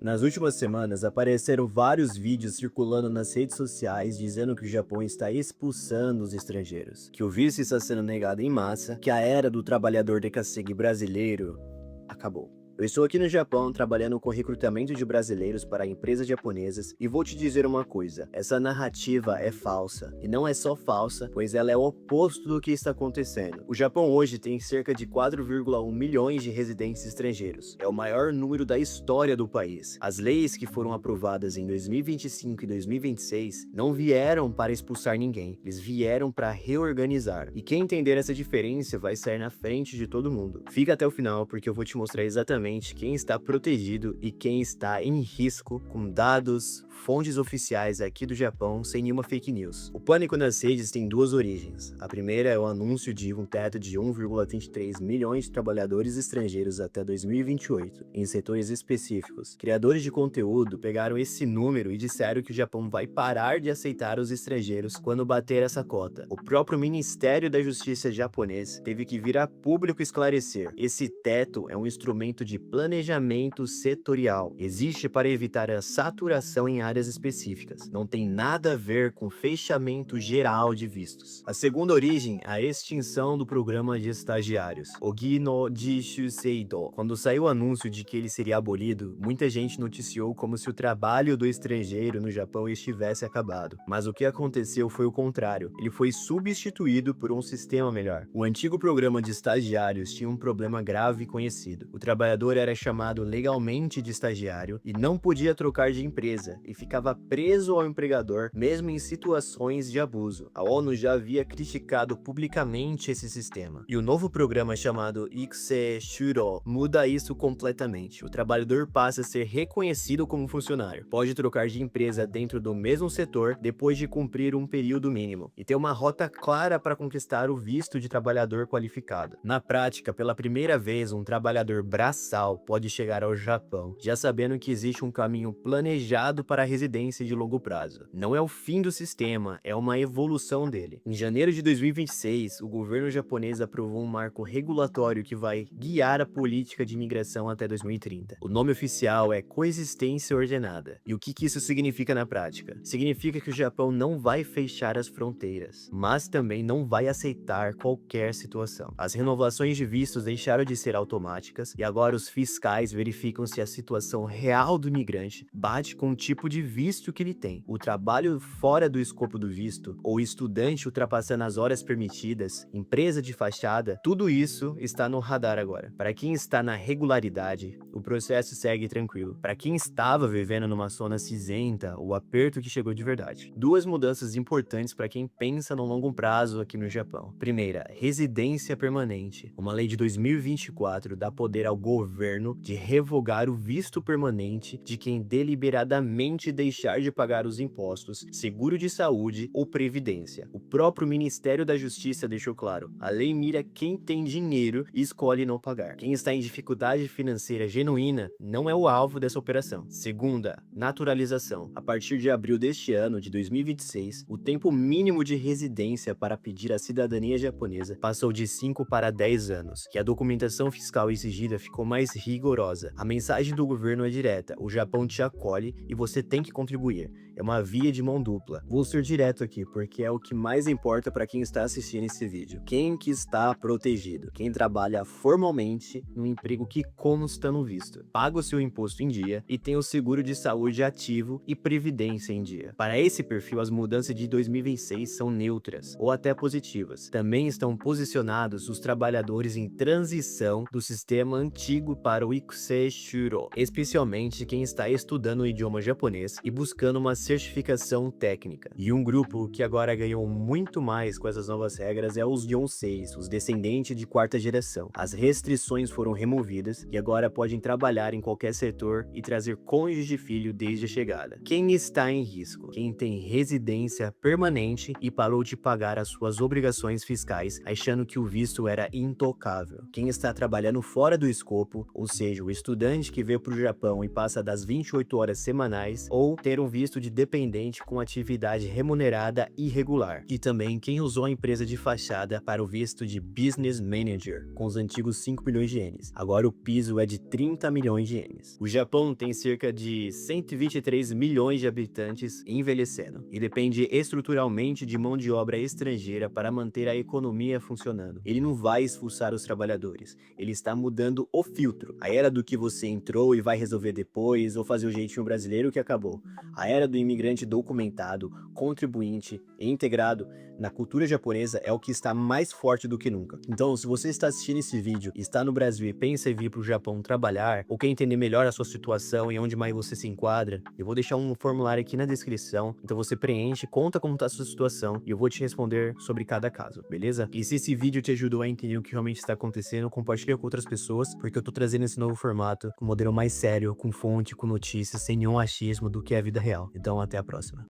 Nas últimas semanas, apareceram vários vídeos circulando nas redes sociais dizendo que o Japão está expulsando os estrangeiros, que o visto está sendo negado em massa, que a era do trabalhador decassegue brasileiro acabou. Eu estou aqui no Japão trabalhando com recrutamento de brasileiros para empresas japonesas e vou te dizer uma coisa, essa narrativa é falsa. E não é só falsa, pois ela é o oposto do que está acontecendo. O Japão hoje tem cerca de 4,1 milhões de residentes estrangeiros. É o maior número da história do país. As leis que foram aprovadas em 2025 e 2026 não vieram para expulsar ninguém, eles vieram para reorganizar. E quem entender essa diferença vai sair na frente de todo mundo. Fica até o final porque eu vou te mostrar exatamente quem está protegido e quem está em risco com dados, fontes oficiais aqui do Japão sem nenhuma fake news. O pânico nas redes tem duas origens. A primeira é o anúncio de um teto de 1,23 milhões de trabalhadores estrangeiros até 2028, em setores específicos. Criadores de conteúdo pegaram esse número e disseram que o Japão vai parar de aceitar os estrangeiros quando bater essa cota. O próprio Ministério da Justiça japonês teve que vir a público esclarecer. Esse teto é um instrumento de planejamento setorial. Existe para evitar a saturação em áreas específicas. Não tem nada a ver com fechamento geral de vistos. A segunda origem é a extinção do programa de estagiários, o Gi no Jishu Seido. Quando saiu o anúncio de que ele seria abolido, muita gente noticiou como se o trabalho do estrangeiro no Japão estivesse acabado. Mas o que aconteceu foi o contrário. Ele foi substituído por um sistema melhor. O antigo programa de estagiários tinha um problema grave conhecido. O trabalhador era chamado legalmente de estagiário e não podia trocar de empresa e ficava preso ao empregador mesmo em situações de abuso. A ONU já havia criticado publicamente esse sistema. E o novo programa chamado Ikuse Shuro muda isso completamente. O trabalhador passa a ser reconhecido como funcionário. Pode trocar de empresa dentro do mesmo setor depois de cumprir um período mínimo e ter uma rota clara para conquistar o visto de trabalhador qualificado. Na prática, pela primeira vez, um trabalhador braçal pode chegar ao Japão, já sabendo que existe um caminho planejado para a residência de longo prazo. Não é o fim do sistema, é uma evolução dele. Em janeiro de 2026, o governo japonês aprovou um marco regulatório que vai guiar a política de imigração até 2030. O nome oficial é Coexistência Ordenada. E o que isso significa na prática? Significa que o Japão não vai fechar as fronteiras, mas também não vai aceitar qualquer situação. As renovações de vistos deixaram de ser automáticas e agora os fiscais verificam se a situação real do imigrante bate com o tipo de visto que ele tem. O trabalho fora do escopo do visto, ou estudante ultrapassando as horas permitidas, empresa de fachada, tudo isso está no radar agora. Para quem está na regularidade, o processo segue tranquilo. Para quem estava vivendo numa zona cinzenta, o aperto que chegou de verdade. Duas mudanças importantes para quem pensa no longo prazo aqui no Japão. Primeira, residência permanente. Uma lei de 2024 dá poder ao governo de revogar o visto permanente de quem deliberadamente deixar de pagar os impostos, seguro de saúde ou previdência. O próprio Ministério da Justiça deixou claro, a lei mira quem tem dinheiro e escolhe não pagar. Quem está em dificuldade financeira genuína não é o alvo dessa operação. Segunda, naturalização. A partir de abril deste ano, de 2026, o tempo mínimo de residência para pedir a cidadania japonesa passou de 5 para 10 anos, que a documentação fiscal exigida ficou mais rigorosa. A mensagem do governo é direta, o Japão te acolhe e você tem que contribuir. É uma via de mão dupla. Vou ser direto aqui, porque é o que mais importa para quem está assistindo esse vídeo. Quem que está protegido? Quem trabalha formalmente no emprego que consta no visto, paga o seu imposto em dia e tem o seguro de saúde ativo e previdência em dia. Para esse perfil, as mudanças de 2026 são neutras ou até positivas. Também estão posicionados os trabalhadores em transição do sistema antigo para o Ikuse Shuro, especialmente quem está estudando o idioma japonês e buscando uma certificação técnica. E um grupo que agora ganhou muito mais com essas novas regras é os Yonseis, os descendentes de quarta geração. As restrições foram removidas e agora podem trabalhar em qualquer setor e trazer cônjuge de filho desde a chegada. Quem está em risco? Quem tem residência permanente e parou de pagar as suas obrigações fiscais, achando que o visto era intocável. Quem está trabalhando fora do escopo tempo, ou seja, o estudante que veio para o Japão e passa das 28 horas semanais, ou ter um visto de dependente com atividade remunerada irregular, e também quem usou a empresa de fachada para o visto de Business Manager, com os antigos 5 milhões de ienes. Agora o piso é de 30 milhões de ienes. O Japão tem cerca de 123 milhões de habitantes envelhecendo, e depende estruturalmente de mão de obra estrangeira para manter a economia funcionando. Ele não vai expulsar os trabalhadores, ele está mudando o filtro. A era do que você entrou e vai resolver depois, ou fazer o jeitinho brasileiro que acabou. A era do imigrante documentado, contribuinte e integrado na cultura japonesa é o que está mais forte do que nunca. Então, se você está assistindo esse vídeo, está no Brasil e pensa em vir para o Japão trabalhar, ou quer entender melhor a sua situação e onde mais você se enquadra, eu vou deixar um formulário aqui na descrição, então você preenche, conta como está a sua situação e eu vou te responder sobre cada caso, beleza? E se esse vídeo te ajudou a entender o que realmente está acontecendo, compartilha com outras pessoas, porque eu tô trazendo esse novo formato, com um modelo mais sério, com fonte, com notícias, sem nenhum achismo do que é a vida real. Então, até a próxima.